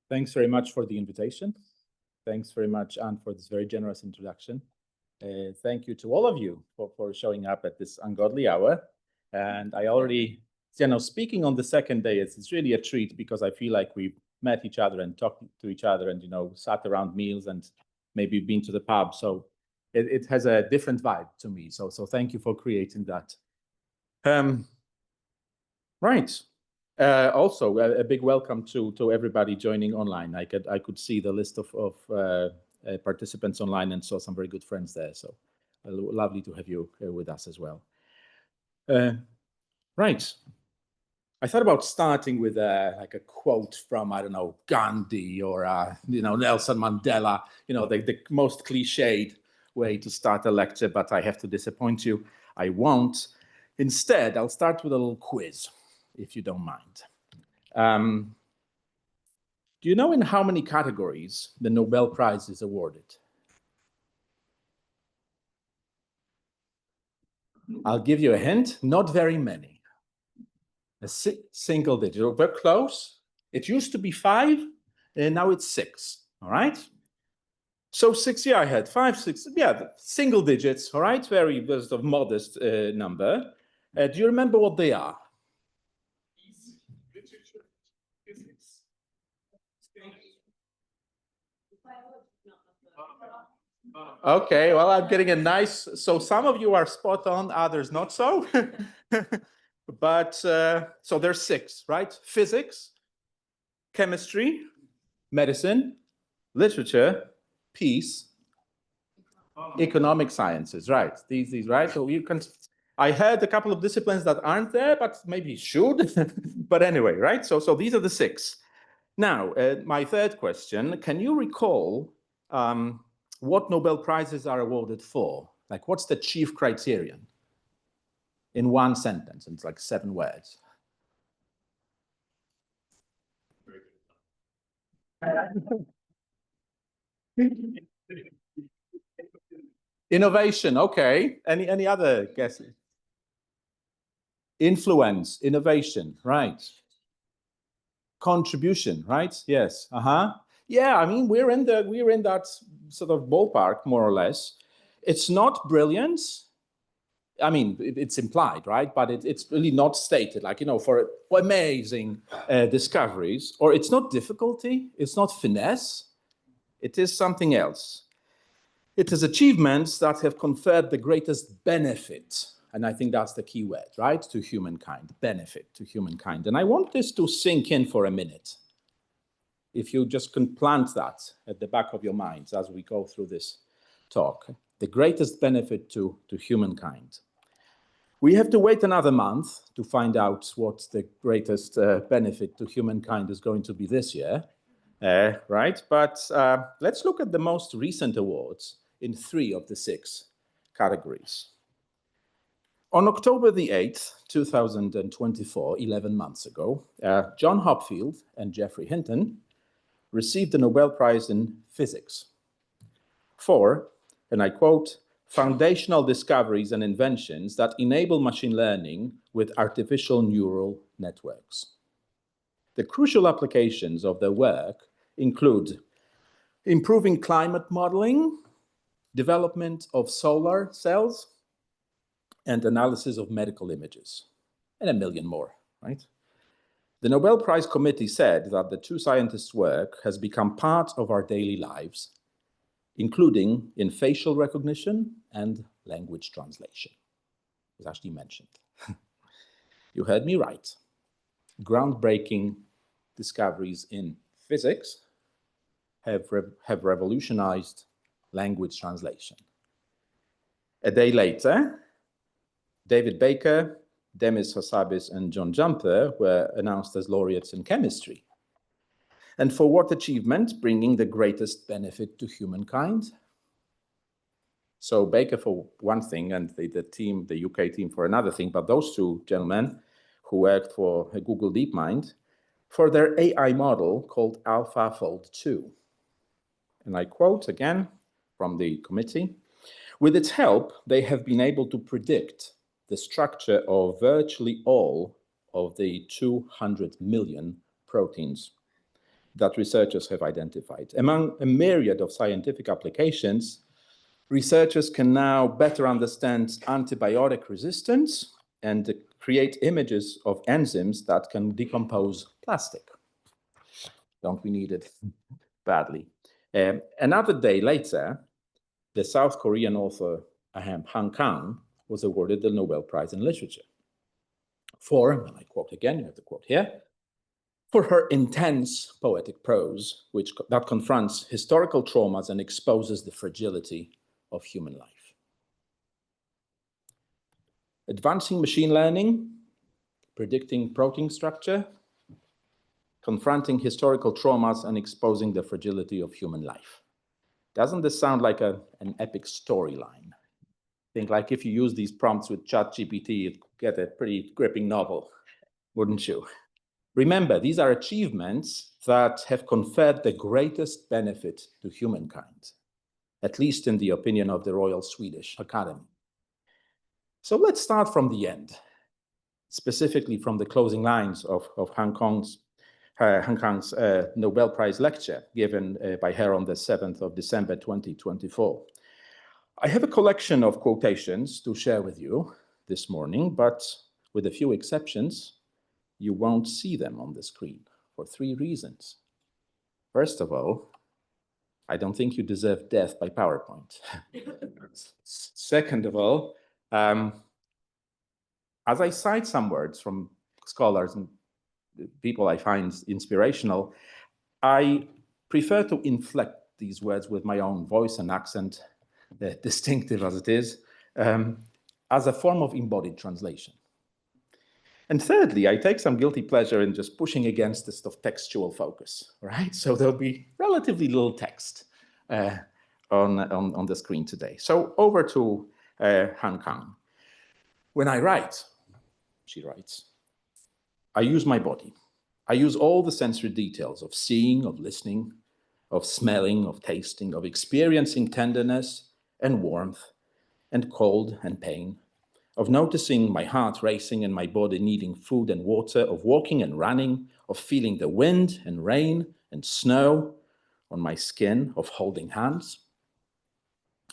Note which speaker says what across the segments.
Speaker 1: Thanks very much for the invitation. Thanks very much, Anne, for this very generous introduction. Thank you to all of you for showing up at this ungodly hour. And I already, speaking on the second day, it's really a treat because I feel like we've met each other and talked to each other and, sat around meals and maybe been to the pub. So it has a different vibe to me. So thank you for creating that. Right. Also, a big welcome to everybody joining online. I could see the list of participants online and saw some very good friends there. So lovely to have you with us as well. Right. I thought about starting with like a quote from, I don't know, Gandhi or, Nelson Mandela, the most cliched way to start a lecture, but I have to disappoint you. I won't. Instead, I'll start with a little quiz, if you don't mind. Do you know in how many categories the Nobel Prize is awarded? I'll give you a hint, not very many. A single digit, very close. It used to be 5, and now it's 6, all right? So 6, yeah, I had 5, 6, yeah, single digits, all right? Very sort of modest number. Do you remember what they are? Okay, well, I'm getting a nice, so some of you are spot on, others not so. But, so there's 6, right? Physics, chemistry, medicine, literature, peace, economic sciences, right? These, right? So you can, I heard a couple of disciplines that aren't there, but maybe should. But anyway, right? So these are the 6. Now, my third question, can you recall what Nobel Prizes are awarded for? Like, what's the chief criterion? In one sentence, and it's like 7 words. Innovation, okay. Any other guesses? Influence, innovation, right. Contribution, right? Yes. Yeah, I mean, we're in that sort of ballpark, more or less. It's not brilliance. I mean, it's implied, right? But it's really not stated, like, for amazing discoveries. Or it's not difficulty, it's not finesse, it is something else. It is achievements that have conferred the greatest benefit. And I think that's the key word, right? To humankind, benefit to humankind. And I want this to sink in for a minute. If you just can plant that at the back of your minds as we go through this talk, the greatest benefit to humankind. We have to wait another month to find out what the greatest benefit to humankind is going to be this year, right? But let's look at the most recent awards in 3 of the 6 categories. On October the 8th, 2024, 11 months ago, John Hopfield and Geoffrey Hinton received the Nobel Prize in Physics for, and I quote, foundational discoveries and inventions that enable machine learning with artificial neural networks. The crucial applications of their work include improving climate modeling, development of solar cells, and analysis of medical images, and a million more, right? The Nobel Prize Committee said that the 2 scientists' work has become part of our daily lives, including in facial recognition and language translation. It was actually mentioned. You heard me right. Groundbreaking discoveries in physics have revolutionized language translation. A day later, David Baker, Demis Hassabis, and John Jumper were announced as laureates in chemistry. And for what achievement? Bringing the greatest benefit to humankind. So Baker for one thing, and the UK team for another thing, but those 2 gentlemen who worked for Google DeepMind for their AI model called AlphaFold 2. And I quote again from the committee, with its help, they have been able to predict the structure of virtually all of the 200 million proteins that researchers have identified. Among a myriad of scientific applications, researchers can now better understand antibiotic resistance and create images of enzymes that can decompose plastic. Don't we need it badly? Another day later, the South Korean author Han Kang was awarded the Nobel Prize in Literature for, and I quote again, you have the quote here, for her intense poetic prose, that confronts historical traumas and exposes the fragility of human life. Advancing machine learning, predicting protein structure, confronting historical traumas and exposing the fragility of human life. Doesn't this sound like an epic storyline? Think like if you use these prompts with ChatGPT, you'd get a pretty gripping novel, wouldn't you? Remember, these are achievements that have conferred the greatest benefit to humankind, at least in the opinion of the Royal Swedish Academy. So let's start from the end, specifically from the closing lines of Han Kang's Nobel Prize lecture given by her on the 7th of December 2024. I have a collection of quotations to share with you this morning, but with a few exceptions, you won't see them on the screen for 3 reasons. First of all, I don't think you deserve death by PowerPoint. Second of all, as I cite some words from scholars and people I find inspirational, I prefer to inflect these words with my own voice and accent, distinctive as it is, as a form of embodied translation. And thirdly, I take some guilty pleasure in just pushing against this sort of textual focus, right? So there'll be relatively little text on the screen today. So over to Han Kang. When I write, she writes, I use my body. I use all the sensory details of seeing, of listening, of smelling, of tasting, of experiencing tenderness and warmth and cold and pain, of noticing my heart racing and my body needing food and water, of walking and running, of feeling the wind and rain and snow on my skin, of holding hands.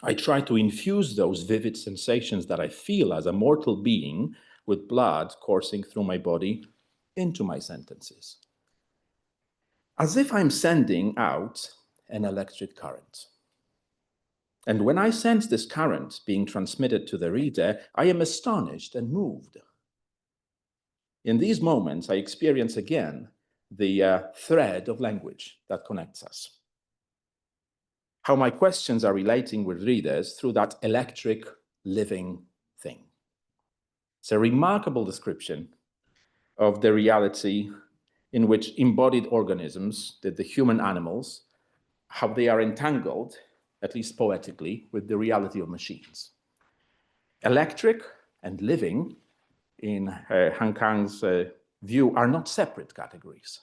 Speaker 1: I try to infuse those vivid sensations that I feel as a mortal being with blood coursing through my body into my sentences, as if I'm sending out an electric current. And when I sense this current being transmitted to the reader, I am astonished and moved. In these moments, I experience again the thread of language that connects us. How my questions are relating with readers through that electric living thing. It's a remarkable description of the reality in which embodied organisms, the human animals, how they are entangled, at least poetically, with the reality of machines. Electric and living, in Han Kang's view, are not separate categories.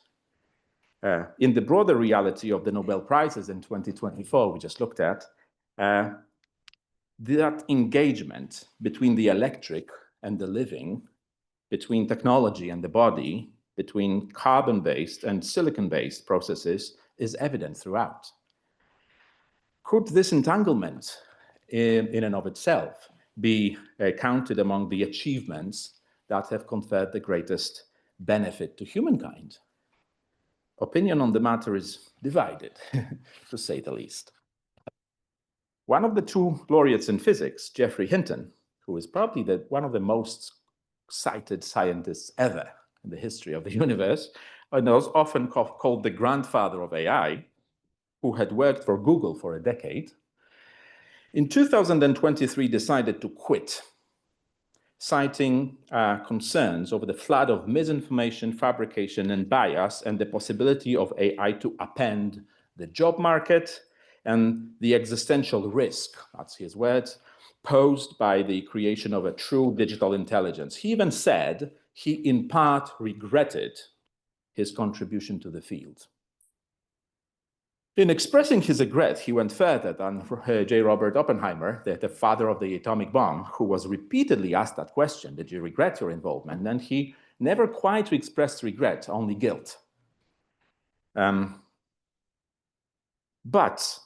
Speaker 1: In the broader reality of the Nobel Prizes in 2024, we just looked at, that engagement between the electric and the living, between technology and the body, between carbon-based and silicon-based processes is evident throughout. Could this entanglement in and of itself be counted among the achievements that have conferred the greatest benefit to humankind? Opinion on the matter is divided, to say the least. One of the 2 laureates in physics, Geoffrey Hinton, who is probably one of the most cited scientists ever in the history of the universe, and was often called the grandfather of AI, who had worked for Google for a decade, in 2023 decided to quit, citing concerns over the flood of misinformation, fabrication, and bias, and the possibility of AI to upend the job market and the existential risk, that's his words, posed by the creation of a true digital intelligence. He even said he in part regretted his contribution to the field. In expressing his regret, he went further than J. Robert Oppenheimer, the father of the atomic bomb, who was repeatedly asked that question, did you regret your involvement? And he never quite expressed regret, only guilt. But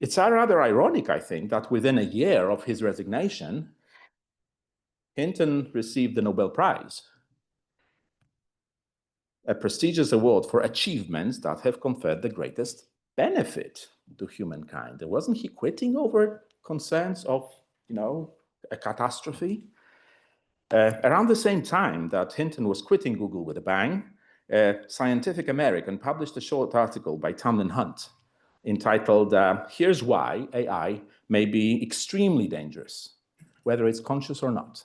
Speaker 1: it's rather ironic, I think, that within a year of his resignation, Hinton received the Nobel Prize, a prestigious award for achievements that have conferred the greatest benefit to humankind. Wasn't he quitting over concerns of, a catastrophe? Around the same time that Hinton was quitting Google with a bang, Scientific American published a short article by Tamlin Hunt entitled, Here's Why AI May Be Extremely Dangerous, Whether It's Conscious or Not.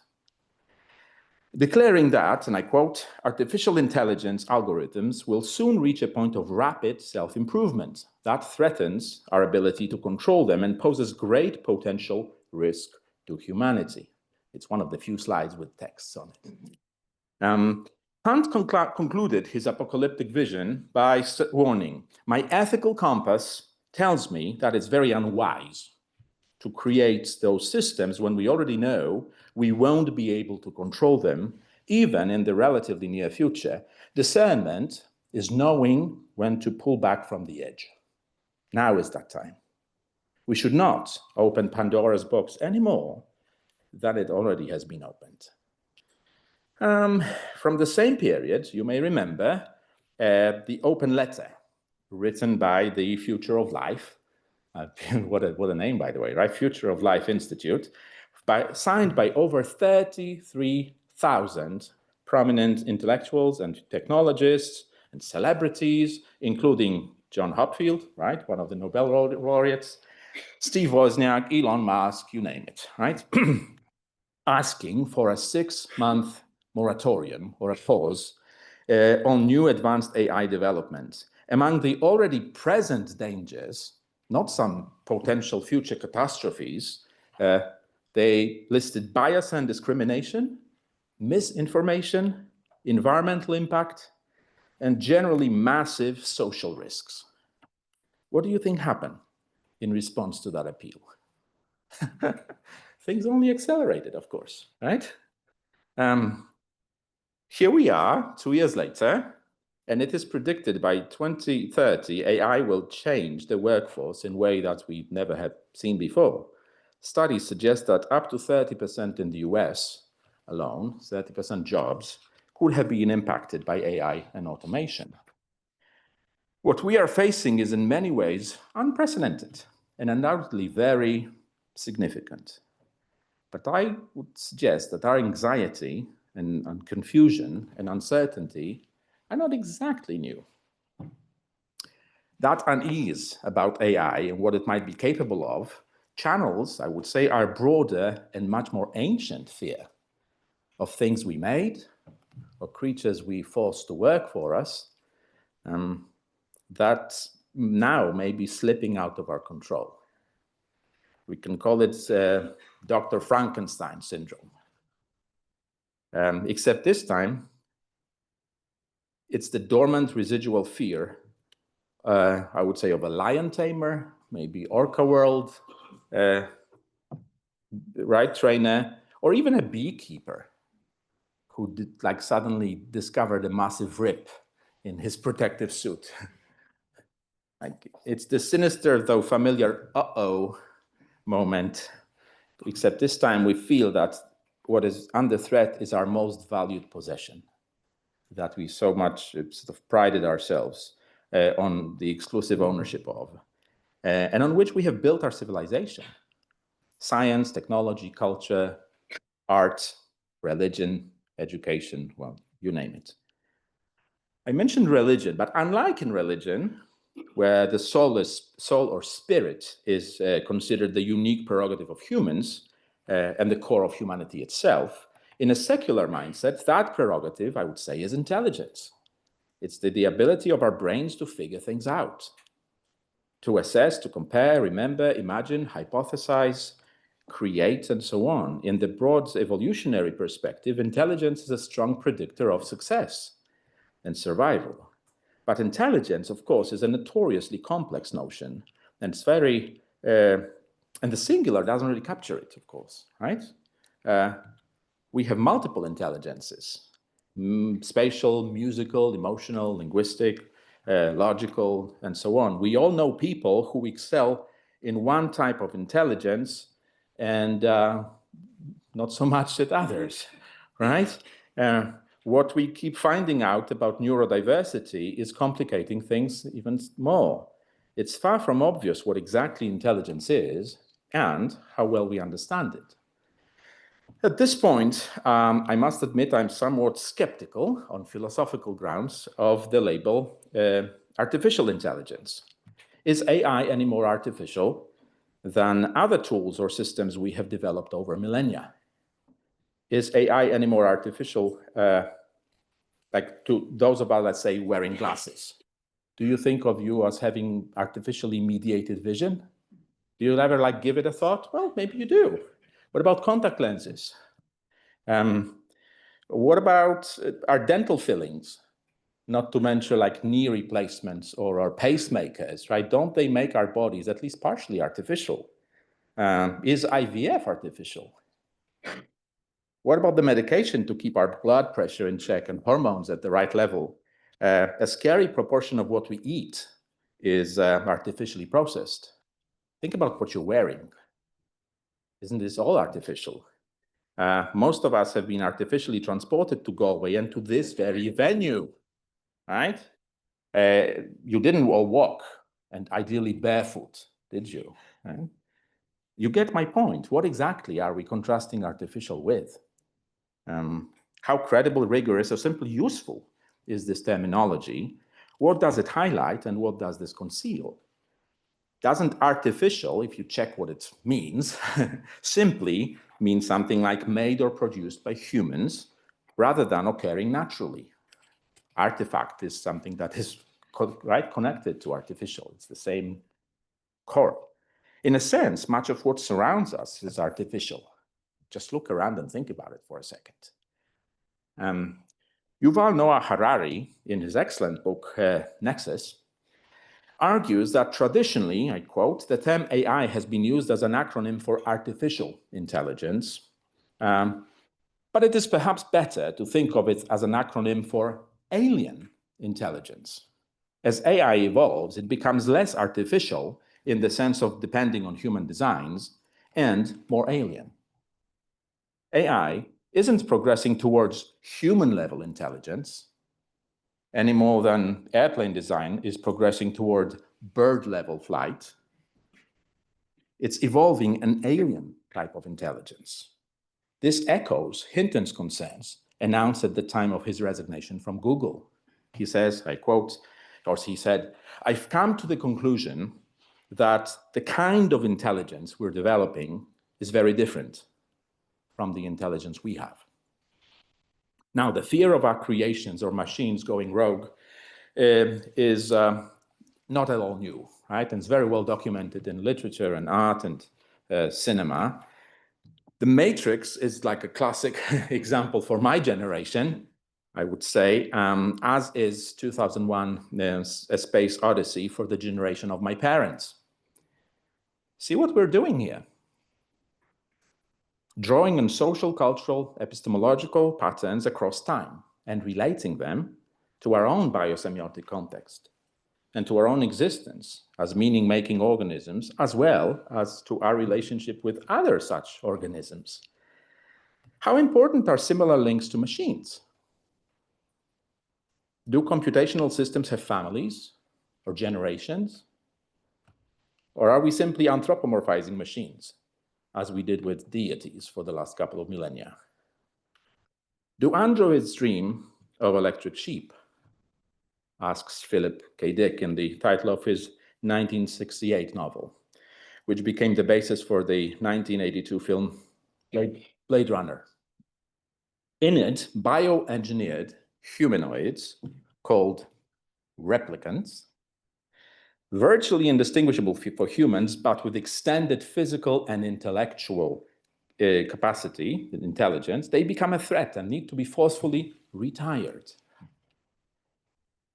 Speaker 1: Declaring that, and I quote, artificial intelligence algorithms will soon reach a point of rapid self-improvement that threatens our ability to control them and poses great potential risk to humanity. It's one of the few slides with texts on it. Hunt concluded his apocalyptic vision by warning, my ethical compass tells me that it's very unwise to create those systems when we already know we won't be able to control them, even in the relatively near future. Discernment is knowing when to pull back from the edge. Now is that time. We should not open Pandora's box any more than it already has been opened. From the same period, you may remember the open letter written by the Future of Life, what a name, by the way, right? Future of Life Institute, signed by over 33,000 prominent intellectuals and technologists and celebrities, including John Hopfield, right? One of the Nobel laureates, Steve Wozniak, Elon Musk, you name it, right? Asking for a 6-month moratorium or a pause on new advanced AI development. Among the already present dangers, not some potential future catastrophes, they listed bias and discrimination, misinformation, environmental impact, and generally massive social risks. What do you think happened in response to that appeal? Things only accelerated, of course, right? Here we are, 2 years later, and it is predicted by 2030, AI will change the workforce in a way that we never had seen before. Studies suggest that up to 30% in the US alone, 30% jobs, could have been impacted by AI and automation. What we are facing is in many ways unprecedented and undoubtedly very significant. But I would suggest that our anxiety and confusion and uncertainty are not exactly new. That unease about AI and what it might be capable of channels, I would say, our broader and much more ancient fear of things we made or creatures we forced to work for us that now may be slipping out of our control. We can call it Dr. Frankenstein syndrome. Except this time, it's the dormant residual fear, I would say, of a lion tamer, maybe Orca World, right trainer, or even a beekeeper who suddenly discovered a massive rip in his protective suit. It's the sinister though familiar uh-oh moment, except this time we feel that what is under threat is our most valued possession, that we so much sort of prided ourselves on the exclusive ownership of, and on which we have built our civilization. Science, technology, culture, art, religion, education, well, you name it. I mentioned religion, but unlike in religion, where the soul or spirit is considered the unique prerogative of humans and the core of humanity itself, in a secular mindset, that prerogative, I would say, is intelligence. It's the ability of our brains to figure things out, to assess, to compare, remember, imagine, hypothesize, create, and so on. In the broad evolutionary perspective, intelligence is a strong predictor of success and survival. But intelligence, of course, is a notoriously complex notion, and it's very, and the singular doesn't really capture it, of course, right? We have multiple intelligences, spatial, musical, emotional, linguistic, logical, and so on. We all know people who excel in one type of intelligence and not so much at others, right? What we keep finding out about neurodiversity is complicating things even more. It's far from obvious what exactly intelligence is and how well we understand it. At this point, I must admit I'm somewhat skeptical on philosophical grounds of the label artificial intelligence. Is AI any more artificial than other tools or systems we have developed over millennia? Is AI any more artificial, like to those of us, let's say, wearing glasses? Do you think of you as having artificially mediated vision? Do you ever give it a thought? Well, maybe you do. What about contact lenses? What about our dental fillings? Not to mention knee replacements or our pacemakers, right? Don't they make our bodies at least partially artificial? Is IVF artificial? What about the medication to keep our blood pressure in check and hormones at the right level? A scary proportion of what we eat is artificially processed. Think about what you're wearing. Isn't this all artificial? Most of us have been artificially transported to Galway and to this very venue, right? You didn't all walk, and ideally barefoot, did you? Right? You get my point. What exactly are we contrasting artificial with? How credible, rigorous, or simply useful is this terminology? What does it highlight, and what does this conceal? Doesn't artificial, if you check what it means, simply mean something like made or produced by humans rather than occurring naturally? Artifact is something that is connected to artificial. It's the same core. In a sense, much of what surrounds us is artificial. Just look around and think about it for a second. Yuval Noah Harari, in his excellent book, Nexus, argues that traditionally, I quote, the term AI has been used as an acronym for artificial intelligence, but it is perhaps better to think of it as an acronym for alien intelligence. As AI evolves, it becomes less artificial in the sense of depending on human designs and more alien. AI isn't progressing towards human-level intelligence any more than airplane design is progressing toward bird-level flight. It's evolving an alien type of intelligence. This echoes Hinton's concerns announced at the time of his resignation from Google. He says, I quote, or he said, "I've come to the conclusion that the kind of intelligence we're developing is very different from the intelligence we have." Now, the fear of our creations or machines going rogue is not at all new, right? And it's very well documented in literature and art and cinema. The Matrix is like a classic example for my generation, I would say, as is 2001, A Space Odyssey for the generation of my parents. See what we're doing here? Drawing on social, cultural, epistemological patterns across time and relating them to our own biosemiotic context and to our own existence as meaning-making organisms, as well as to our relationship with other such organisms. How important are similar links to machines? Do computational systems have families or generations? Or are we simply anthropomorphizing machines, as we did with deities for the last couple of millennia? Do androids dream of electric sheep? Asks Philip K. Dick in the title of his 1968 novel, which became the basis for the 1982 film Blade Runner. In it, bioengineered humanoids called replicants, virtually indistinguishable for humans, but with extended physical and intellectual capacity and intelligence, they become a threat and need to be forcefully retired.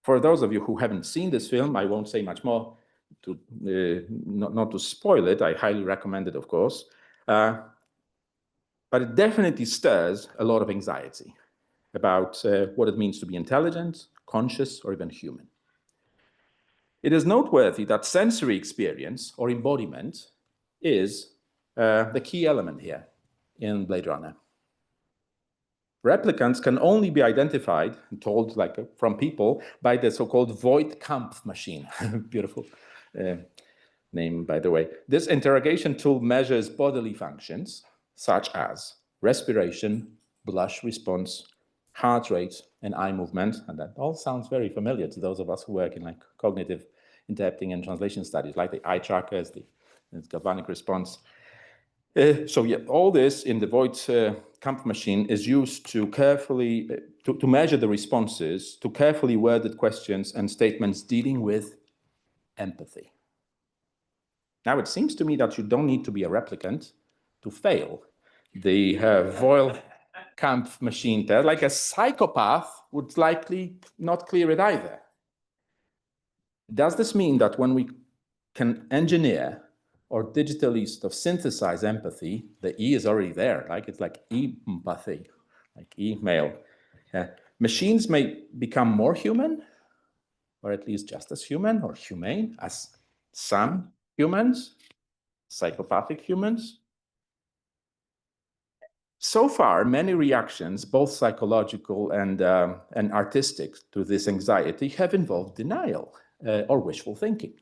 Speaker 1: For those of you who haven't seen this film, I won't say much more not to spoil it. I highly recommend it, of course. But it definitely stirs a lot of anxiety about what it means to be intelligent, conscious, or even human. It is noteworthy that sensory experience or embodiment is the key element here in Blade Runner. Replicants can only be identified and told from people by the so-called Voigt-Kampff machine. Beautiful name, by the way. This interrogation tool measures bodily functions such as respiration, blush response, heart rate, and eye movement. And that all sounds very familiar to those of us who work in cognitive interpreting and translation studies, like the eye trackers, the galvanic response. So yeah, all this in the Voigt-Kampff machine is used to carefully to measure the responses to carefully worded questions and statements dealing with empathy. Now, it seems to me that you don't need to be a replicant to fail the Voigt-Kampff machine test. Like a psychopath would likely not clear it either. Does this mean that when we can engineer or digitally synthesize empathy, the E is already there, it's like empathy, like email. Machines may become more human, or at least just as human or humane as some humans, psychopathic humans. So far, many reactions, both psychological and artistic, to this anxiety have involved denial or wishful thinking.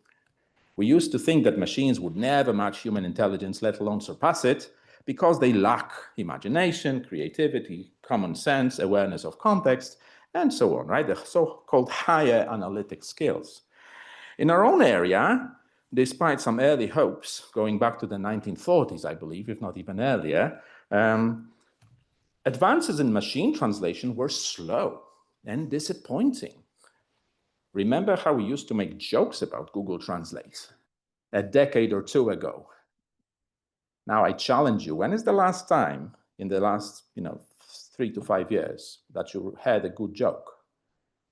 Speaker 1: We used to think that machines would never match human intelligence, let alone surpass it, because they lack imagination, creativity, common sense, awareness of context, and so on, right? The so-called higher analytic skills. In our own area, despite some early hopes, going back to the 1940s, I believe, if not even earlier, advances in machine translation were slow and disappointing. Remember how we used to make jokes about Google Translate a decade or two ago? Now I challenge you, when is the last time in the last 3 to 5 years that you had a good joke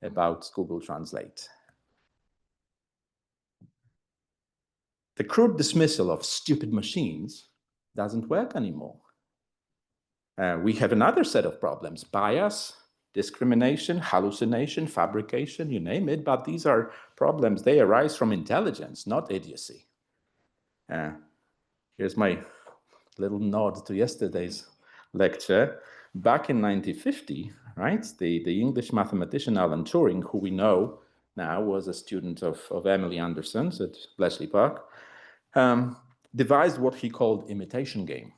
Speaker 1: about Google Translate? The crude dismissal of stupid machines doesn't work anymore. We have another set of problems: bias, discrimination, hallucination, fabrication, you name it, but these are problems, they arise from intelligence, not idiocy. Here's my little nod to yesterday's lecture. Back in 1950, right, the English mathematician Alan Turing, who we know now was a student of Emily Anderson's at Bletchley Park, devised what he called imitation game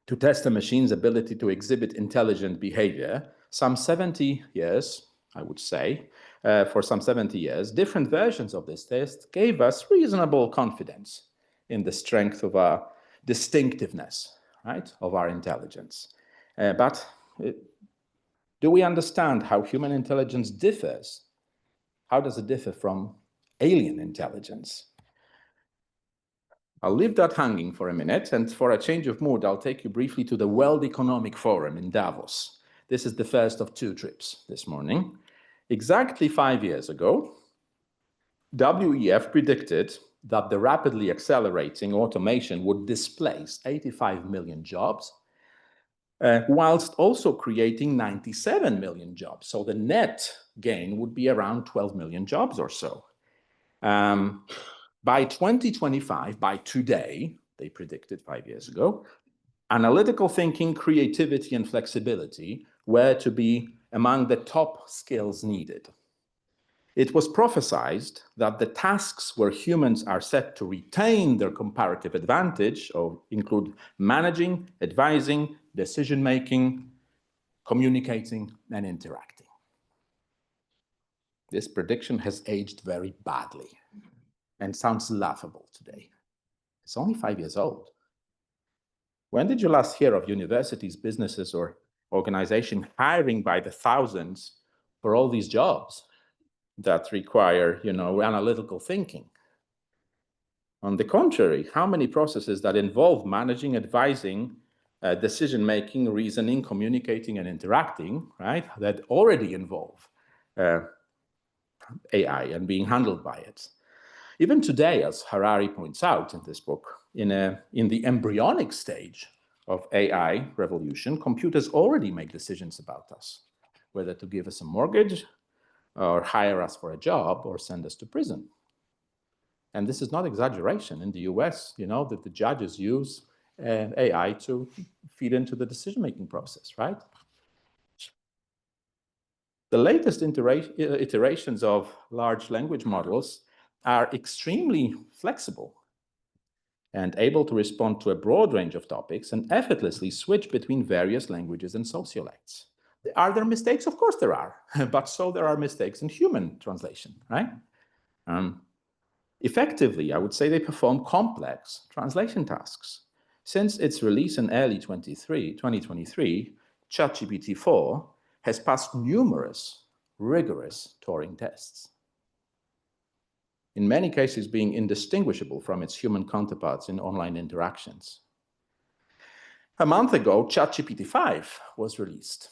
Speaker 1: to test a machine's ability to exhibit intelligent behavior. Some 70 years, I would say, for some 70 years, different versions of this test gave us reasonable confidence in the strength of our distinctiveness, right, of our intelligence. But do we understand how human intelligence differs? How does it differ from alien intelligence? I'll leave that hanging for a minute, and for a change of mood, I'll take you briefly to the World Economic Forum in Davos. This is the first of 2 trips this morning. Exactly 5 years ago, WEF predicted that the rapidly accelerating automation would displace 85 million jobs, whilst also creating 97 million jobs. So the net gain would be around 12 million jobs or so. By 2025, by today, they predicted 5 years ago, analytical thinking, creativity, and flexibility were to be among the top skills needed. It was prophesied that the tasks where humans are set to retain their comparative advantage include managing, advising, decision-making, communicating, and interacting. This prediction has aged very badly and sounds laughable today. It's only 5 years old. When did you last hear of universities, businesses, or organizations hiring by the thousands for all these jobs that require, analytical thinking? On the contrary, how many processes that involve managing, advising, decision-making, reasoning, communicating, and interacting, right, that already involve AI and being handled by it? Even today, as Harari points out in this book, in the embryonic stage of AI revolution, computers already make decisions about us, whether to give us a mortgage or hire us for a job, or send us to prison. And this is not exaggeration. In the US, you know, that the judges use AI to feed into the decision-making process, right? The latest iterations of large language models are extremely flexible and able to respond to a broad range of topics and effortlessly switch between various languages and sociolects. Are there mistakes? Of course there are, but so there are mistakes in human translation, right? Effectively, I would say they perform complex translation tasks. Since its release in early 2023, ChatGPT-4 has passed numerous rigorous Turing tests, in many cases being indistinguishable from its human counterparts in online interactions. A month ago, ChatGPT-5 was released,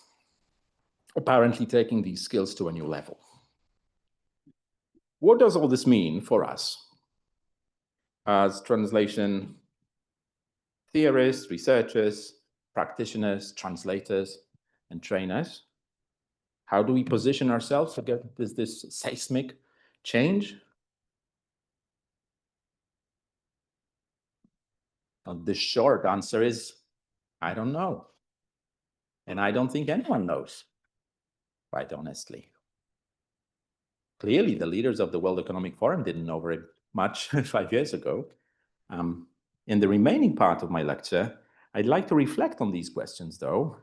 Speaker 1: apparently taking these skills to a new level. What does all this mean for us as translation theorists, researchers, practitioners, translators, and trainers? How do we position ourselves to get this seismic change? Well, the short answer is, I don't know. And I don't think anyone knows, quite honestly. Clearly, the leaders of the World Economic Forum didn't know very much 5 years ago. In the remaining part of my lecture, I'd like to reflect on these questions, though,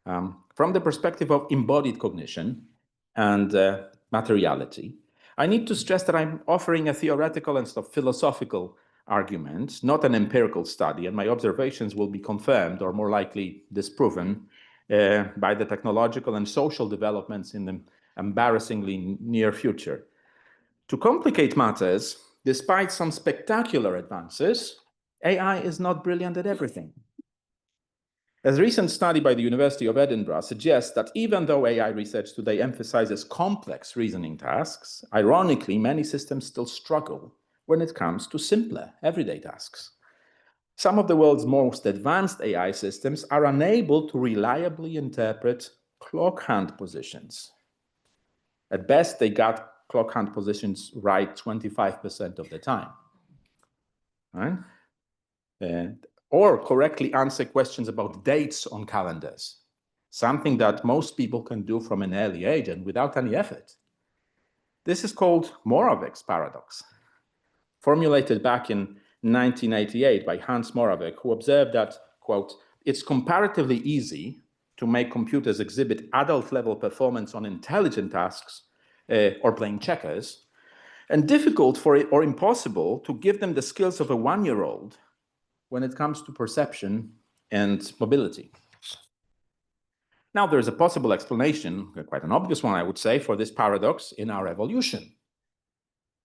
Speaker 1: from the perspective of embodied cognition and materiality. I need to stress that I'm offering a theoretical and sort of philosophical argument, not an empirical study, and my observations will be confirmed or more likely disproven by the technological and social developments in the embarrassingly near future. To complicate matters, despite some spectacular advances, AI is not brilliant at everything. A recent study by the University of Edinburgh suggests that even though AI research today emphasizes complex reasoning tasks, ironically, many systems still struggle when it comes to simpler, everyday tasks. Some of the world's most advanced AI systems are unable to reliably interpret clock hand positions. At best, they got clock hand positions right 25% of the time, right? Or correctly answer questions about dates on calendars, something that most people can do from an early age and without any effort. This is called Moravec's paradox, formulated back in 1988 by Hans Moravec, who observed that, quote, it's comparatively easy to make computers exhibit adult-level performance on intelligent tasks or playing checkers, and difficult or impossible to give them the skills of a one-year-old when it comes to perception and mobility. Now, there's a possible explanation, quite an obvious one, I would say, for this paradox in our evolution.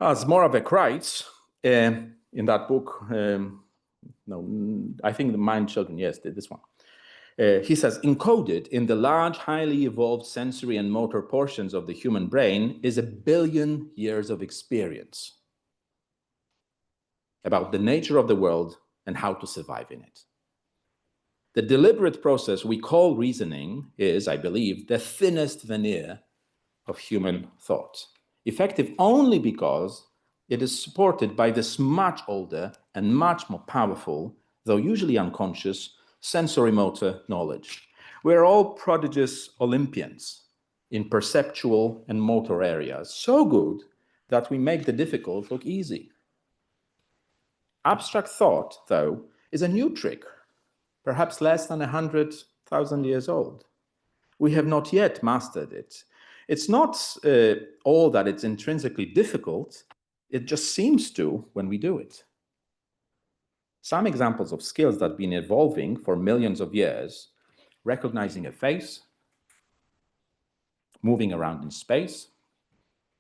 Speaker 1: As Moravec writes in that book, I think the Mind Children, yes, this one. He says, encoded in the large, highly evolved sensory and motor portions of the human brain is 1 billion years of experience about the nature of the world and how to survive in it. The deliberate process we call reasoning is, I believe, the thinnest veneer of human thought, effective only because it is supported by this much older and much more powerful, though usually unconscious, sensory motor knowledge. We're all prodigious Olympians in perceptual and motor areas, so good that we make the difficult look easy. Abstract thought, though, is a new trick, perhaps less than 100,000 years old. We have not yet mastered it. It's not all that it's intrinsically difficult, it just seems to when we do it. Some examples of skills that have been evolving for millions of years: recognizing a face, moving around in space,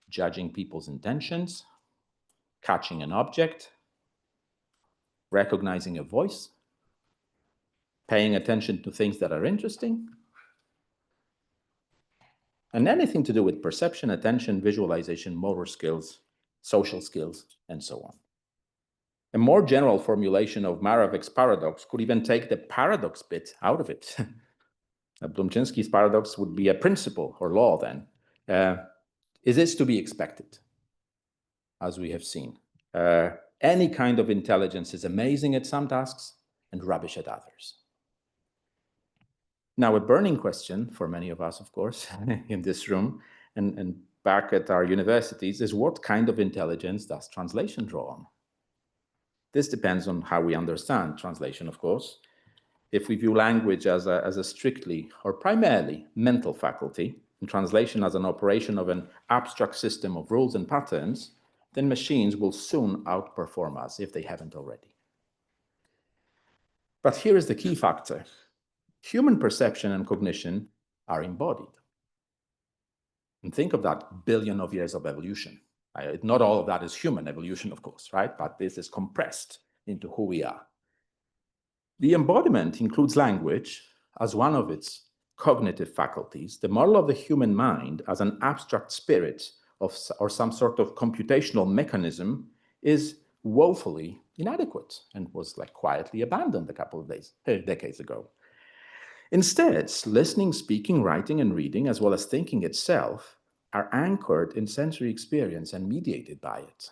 Speaker 1: judging people's intentions, catching an object, recognizing a voice, paying attention to things that are interesting, and anything to do with perception, attention, visualization, motor skills, social skills, and so on. A more general formulation of Moravec's paradox could even take the paradox bit out of it. Blumczynski's paradox would be a principle or law then. Is this to be expected, as we have seen? Any kind of intelligence is amazing at some tasks and rubbish at others. Now, a burning question for many of us, of course, in this room and back at our universities is, what kind of intelligence does translation draw on? This depends on how we understand translation, of course. If we view language as a strictly or primarily mental faculty, and translation as an operation of an abstract system of rules and patterns, then machines will soon outperform us if they haven't already. But here is the key factor. Human perception and cognition are embodied. And think of that billion of years of evolution. Not all of that is human evolution, of course, right? But this is compressed into who we are. The embodiment includes language as one of its cognitive faculties, the model of the human mind as an abstract spirit or some sort of computational mechanism is woefully inadequate and was quietly abandoned a couple of decades ago. Instead, listening, speaking, writing, and reading, as well as thinking itself, are anchored in sensory experience and mediated by it.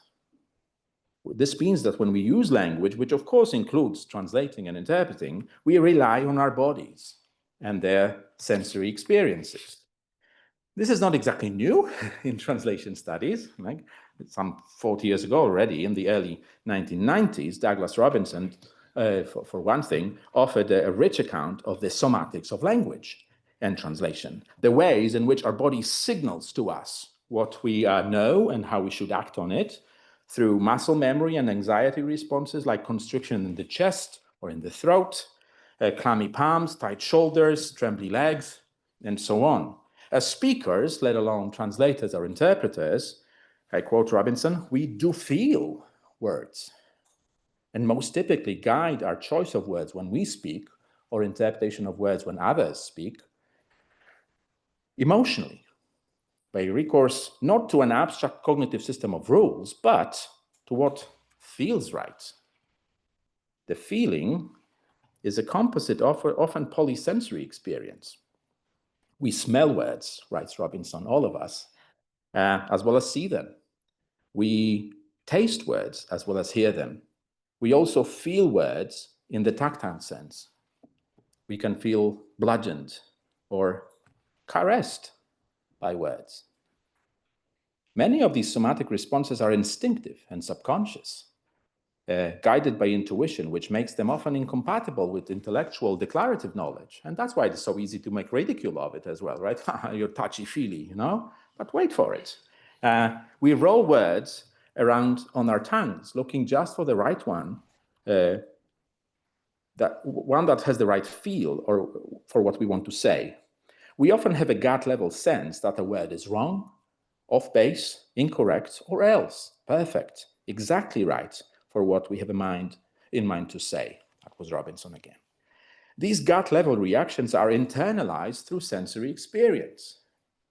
Speaker 1: This means that when we use language, which of course includes translating and interpreting, we rely on our bodies and their sensory experiences. This is not exactly new in translation studies. Some 40 years ago already, in the early 1990s, Douglas Robinson, for one thing, offered a rich account of the somatics of language and translation, the ways in which our body signals to us what we know and how we should act on it through muscle memory and anxiety responses like constriction in the chest or in the throat, clammy palms, tight shoulders, trembly legs, and so on. As speakers, let alone translators or interpreters, I quote Robinson, we do feel words, and most typically guide our choice of words when we speak or interpretation of words when others speak emotionally, by recourse not to an abstract cognitive system of rules, but to what feels right. The feeling is a composite, often polysensory experience. We smell words, writes Robinson, all of us, as well as see them. We taste words as well as hear them. We also feel words in the tactile sense. We can feel bludgeoned or caressed by words. Many of these somatic responses are instinctive and subconscious, guided by intuition, which makes them often incompatible with intellectual declarative knowledge. And that's why it's so easy to make ridicule of it as well, right? You're touchy-feely, But wait for it. We roll words around on our tongues, looking just for the right one, that has the right feel or for what we want to say. We often have a gut-level sense that a word is wrong, off base, incorrect, or else perfect, exactly right for what we have in mind to say. That was Robinson again. These gut-level reactions are internalized through sensory experience.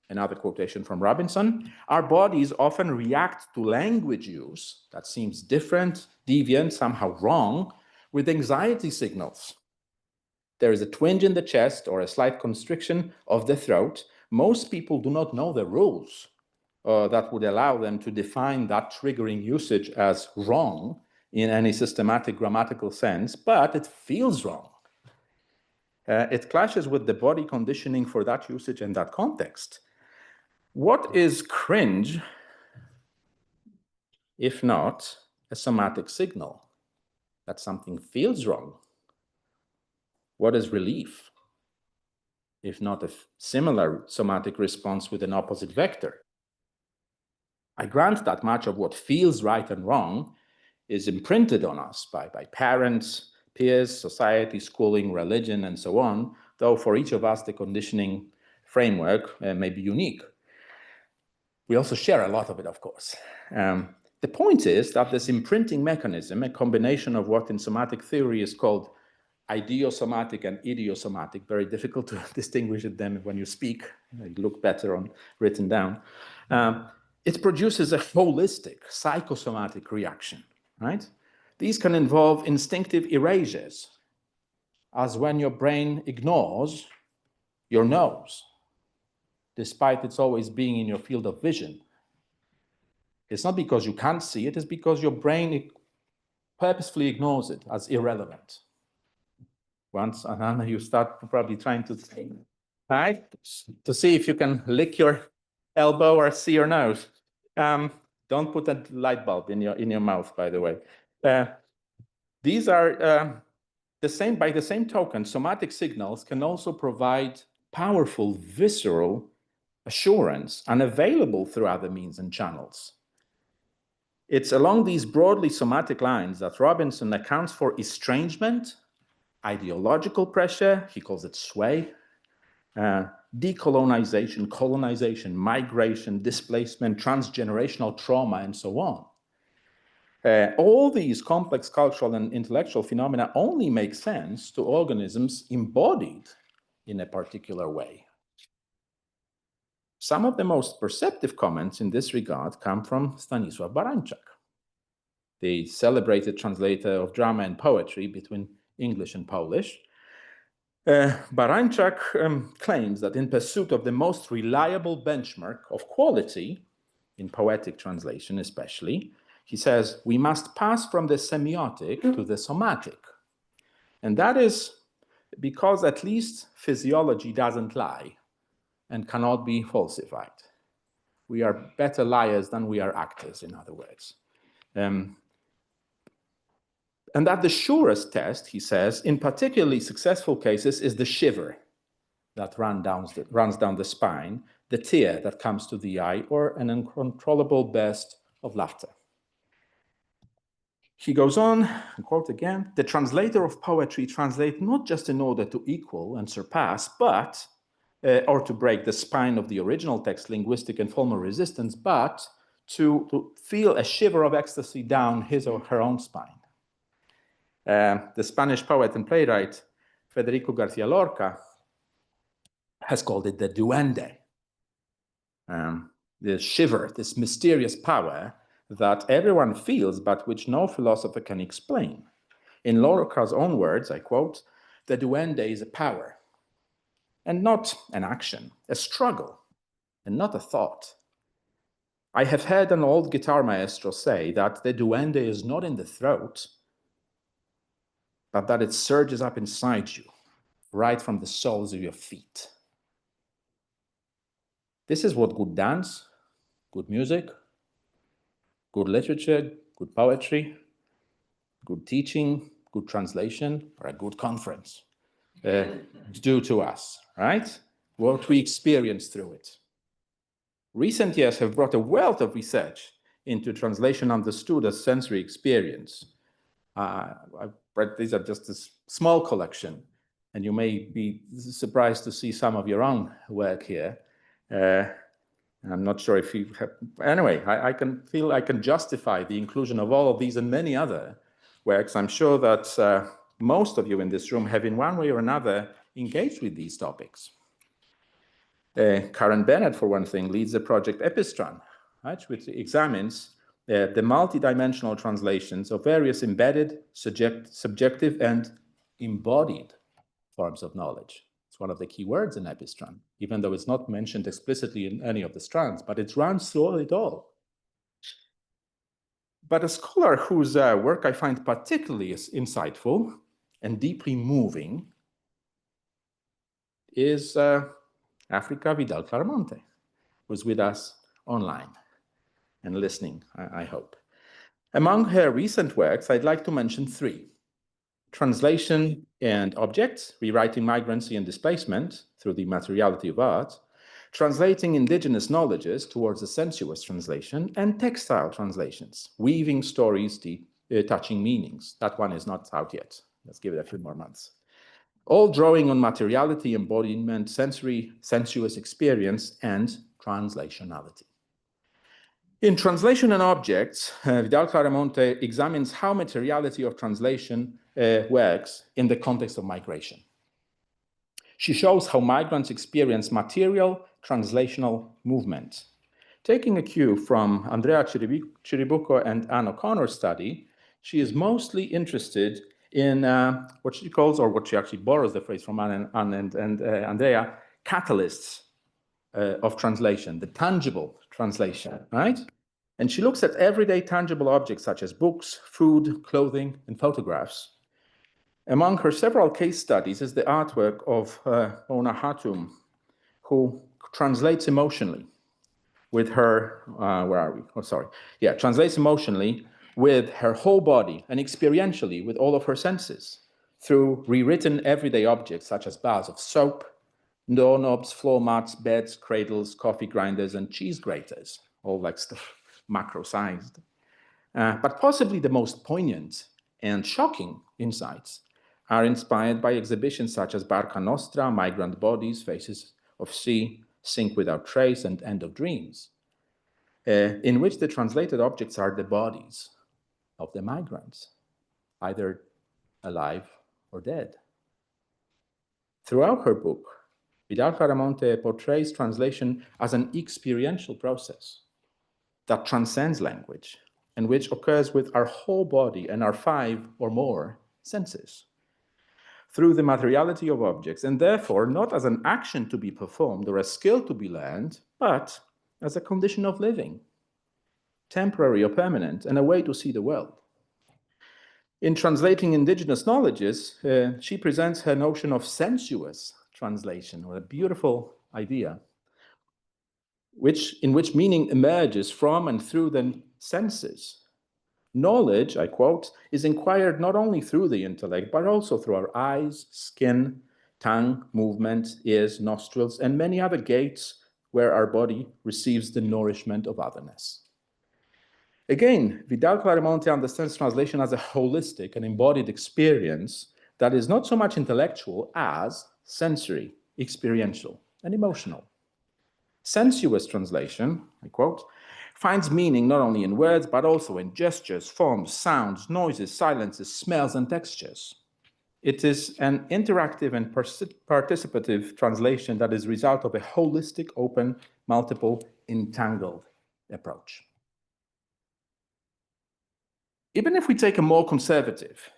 Speaker 1: Another quotation from Robinson, our bodies often react to language use that seems different, deviant, somehow wrong, with anxiety signals. There is a twinge in the chest or a slight constriction of the throat. Most people do not know the rules that would allow them to define that triggering usage as wrong in any systematic grammatical sense, but it feels wrong. It clashes with the body conditioning for that usage and that context. What is cringe, if not a somatic signal that something feels wrong? What is relief, if not a similar somatic response with an opposite vector? I grant that much of what feels right and wrong is imprinted on us by parents, peers, society, schooling, religion, and so on, though for each of us the conditioning framework may be unique. We also share a lot of it, of course. The point is that this imprinting mechanism, a combination of what in somatic theory is called ideosomatic and idiosomatic, very difficult to distinguish them when you speak, they look better on written down. It produces a holistic psychosomatic reaction, right? These can involve instinctive erasures, as when your brain ignores your nose, despite it's always being in your field of vision It's not because you can't see it, it's because your brain purposefully ignores it as irrelevant. Once, and then you start probably trying to think, right? To see if you can lick your elbow or see your nose. Don't put a light bulb in your mouth, by the way. These are the same. By the same token, somatic signals can also provide powerful visceral assurance unavailable through other means and channels. It's along these broadly somatic lines that Robinson accounts for estrangement, ideological pressure, he calls it sway, decolonization, colonization, migration, displacement, transgenerational trauma, and so on. All these complex cultural and intellectual phenomena only make sense to organisms embodied in a particular way. Some of the most perceptive comments in this regard come from Stanisław Barańczak, the celebrated translator of drama and poetry between English and Polish. Barańczak claims that in pursuit of the most reliable benchmark of quality, in poetic translation especially, he says, we must pass from the semiotic to the somatic. And that is because at least physiology doesn't lie and cannot be falsified. We are better liars than we are actors, in other words. And that the surest test, he says, in particularly successful cases is the shiver that runs down the spine, the tear that comes to the eye, or an uncontrollable burst of laughter. He goes on, I quote again, the translator of poetry translates not just in order to equal and surpass, but, or to break the spine of the original text, linguistic and formal resistance, but to feel a shiver of ecstasy down his or her own spine. The Spanish poet and playwright Federico García Lorca has called it the duende, the shiver, this mysterious power that everyone feels but which no philosopher can explain. In Lorca's own words, I quote, the duende is a power and not an action, a struggle and not a thought. I have heard an old guitar maestro say that the duende is not in the throat, but that it surges up inside you, right from the soles of your feet. This is what good dance, good music, good literature, good poetry, good teaching, good translation, or a good conference do to us, right? What we experience through it. Recent years have brought a wealth of research into translation understood as sensory experience. These are just a small collection, and you may be surprised to see some of your own work here. I'm not sure if you have, anyway, I can justify the inclusion of all of these and many other works. I'm sure that most of you in this room have in one way or another engaged with these topics. Karen Bennett, for one thing, leads the project Epistran, right, which examines the multidimensional translations of various embedded, subjective, and embodied forms of knowledge. It's one of the key words in Epistran, even though it's not mentioned explicitly in any of the strands, but it runs through it all. But a scholar whose work I find particularly insightful and deeply moving is Africa Vidal-Claramonte, who's with us online and listening, I hope. Among her recent works, I'd like to mention three: Translation and Objects, Rewriting Migrancy and Displacement Through the Materiality of Art, Translating Indigenous Knowledges Towards a Sensuous Translation, and Textile Translations, Weaving Stories, Touching Meanings. That one is not out yet. Let's give it a few more months. All drawing on materiality, embodiment, sensory, sensuous experience, and translationality. In Translation and Objects, Vidal-Claramonte examines how materiality of translation works in the context of migration. She shows how migrants experience material translational movement. Taking a cue from Andrea Chiribuco and Anne O'Connor's study, she is mostly interested in what she calls, or what she actually borrows the phrase from Anne and Andrea, catalysts of translation, the tangible translation, right? And she looks at everyday tangible objects such as books, food, clothing, and photographs. Among her several case studies is the artwork of Mona Hatum, who translates emotionally with her, where are we? Oh, sorry. Yeah, translates emotionally with her whole body and experientially with all of her senses through rewritten everyday objects such as bars of soap, doorknobs, floor mats, beds, cradles, coffee grinders, and cheese graters, all like stuff macro-sized. But possibly the most poignant and shocking insights are inspired by exhibitions such as Barca Nostra, Migrant Bodies, Faces of Sea, Sink Without Trace, and End of Dreams, in which the translated objects are the bodies of the migrants, either alive or dead. Throughout her book, Vidal Claramonte portrays translation as an experiential process that transcends language and which occurs with our whole body and our 5 or more senses, through the materiality of objects, and therefore not as an action to be performed or a skill to be learned, but as a condition of living, temporary or permanent, and a way to see the world. In translating indigenous knowledges, she presents her notion of sensuous translation, or a beautiful idea, in which meaning emerges from and through the senses. Knowledge, I quote, is inquired not only through the intellect, but also through our eyes, skin, tongue, movement, ears, nostrils, and many other gates where our body receives the nourishment of otherness. Again, Vidal Claramonte understands translation as a holistic and embodied experience that is not so much intellectual as sensory, experiential, and emotional. Sensuous translation, I quote, finds meaning not only in words, but also in gestures, forms, sounds, noises, silences, smells, and textures. It is an interactive and participative translation that is the result of a holistic, open, multiple, entangled approach. Even if we take a more conservative,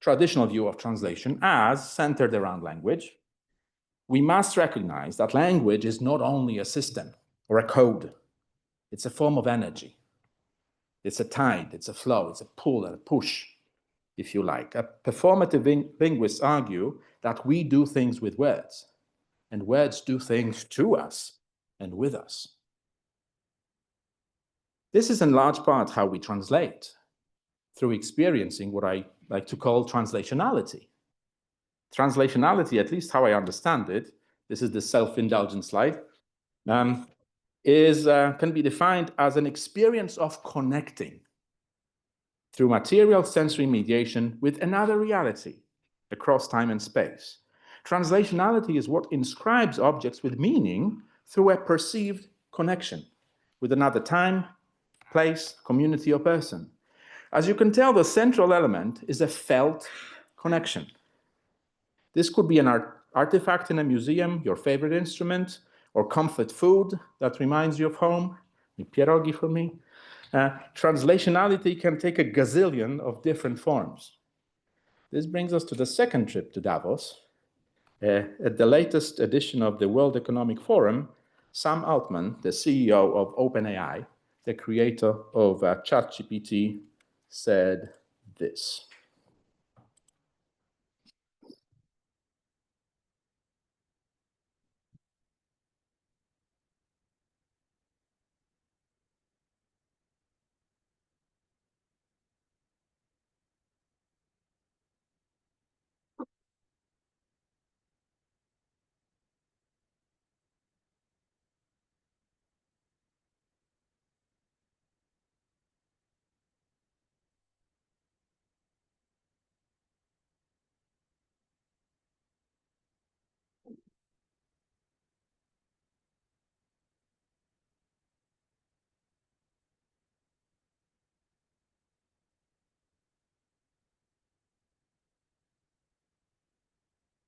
Speaker 1: traditional view of translation as centered around language, we must recognize that language is not only a system or a code, it's a form of energy. It's a tide, it's a flow, it's a pull and a push, if you like. Performative linguists argue that we do things with words, and words do things to us and with us. This is in large part how we translate, through experiencing what I like to call translationality. Translationality, at least how I understand it, this is the self-indulgent slide, can be defined as an experience of connecting through material sensory mediation with another reality across time and space. Translationality is what inscribes objects with meaning through a perceived connection with another time, place, community, or person. As you can tell, the central element is a felt connection. This could be an artifact in a museum, your favorite instrument, or comfort food that reminds you of home, pierogi for me. Translationality can take a gazillion of different forms. This brings us to the second trip to Davos. At the latest edition of the World Economic Forum, Sam Altman, the CEO of OpenAI, the creator of ChatGPT, said this.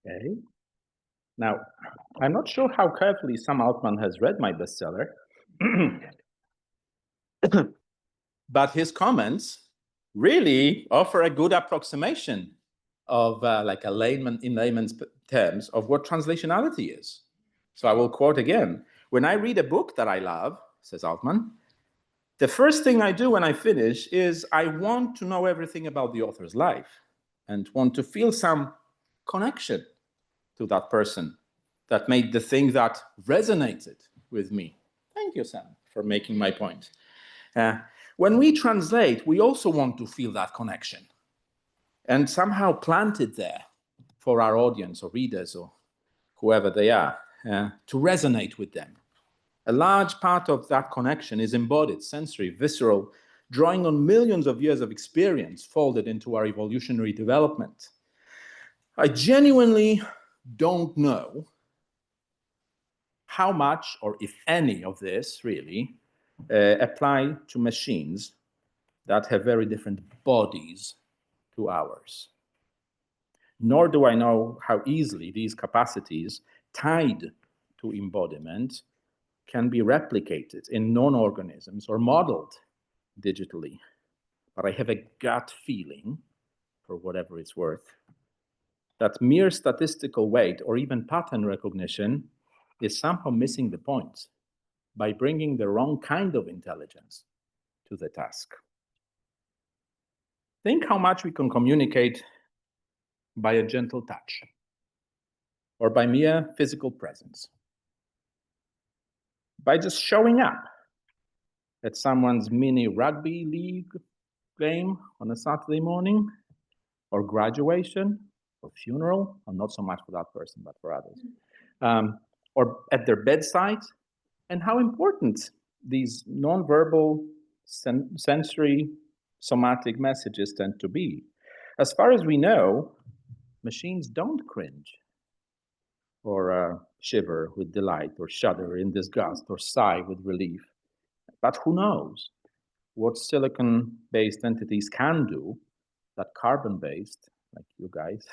Speaker 1: Okay. Now, I'm not sure how carefully Sam Altman has read my bestseller, but his comments really offer a good approximation of like in layman's terms of what translationality is. So I will quote again. When I read a book that I love, says Altman, The first thing I do when I finish is I want to know everything about the author's life and want to feel some connection to that person that made the thing that resonated with me. Thank you, Sam, for making my point. When we translate, we also want to feel that connection and somehow plant it there for our audience or readers or whoever they are, to resonate with them. A large part of that connection is embodied, sensory, visceral, drawing on millions of years of experience folded into our evolutionary development. I genuinely don't know how much, or if any of this really, apply to machines that have very different bodies to ours. Nor do I know how easily these capacities tied to embodiment can be replicated in non-organisms or modeled digitally. But I have a gut feeling, for whatever it's worth, that mere statistical weight or even pattern recognition is somehow missing the point by bringing the wrong kind of intelligence to the task. Think how much we can communicate by a gentle touch or by mere physical presence. By just showing up at someone's mini rugby league game on a Saturday morning, or graduation, or funeral, or not so much for that person, but for others, or at their bedside, and how important these nonverbal sensory somatic messages tend to be. As far as we know, machines don't cringe or shiver with delight or shudder in disgust or sigh with relief. But who knows what silicon-based entities can do that carbon-based, like you guys,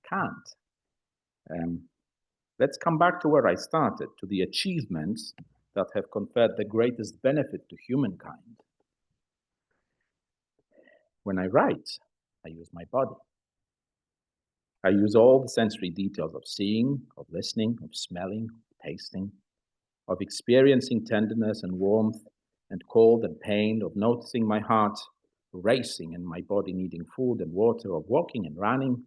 Speaker 1: can't. Let's come back to where I started, to the achievements that have conferred the greatest benefit to humankind. When I write, I use my body. I use all the sensory details of seeing, of listening, of smelling, of tasting, of experiencing tenderness and warmth and cold and pain, of noticing my heart racing and my body needing food and water, of walking and running,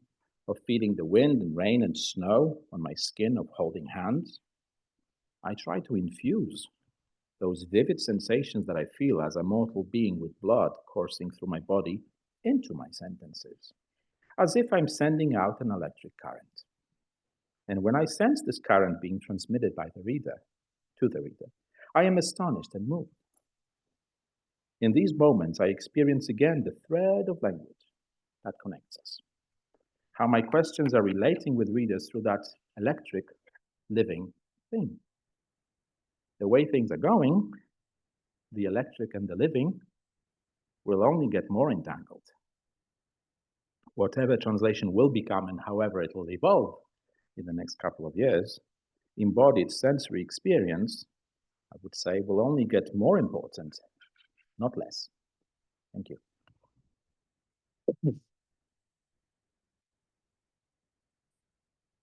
Speaker 1: of feeling the wind and rain and snow on my skin, of holding hands. I try to infuse those vivid sensations that I feel as a mortal being with blood coursing through my body into my sentences, as if I'm sending out an electric current. And when I sense this current being transmitted by the reader to the reader, I am astonished and moved. In these moments, I experience again the thread of language that connects us. How my questions are relating with readers through that electric, living thing. The way things are going, the electric and the living will only get more entangled. Whatever translation will become and however it will evolve in the next couple of years, embodied sensory experience, I would say, will only get more important, not less. Thank you.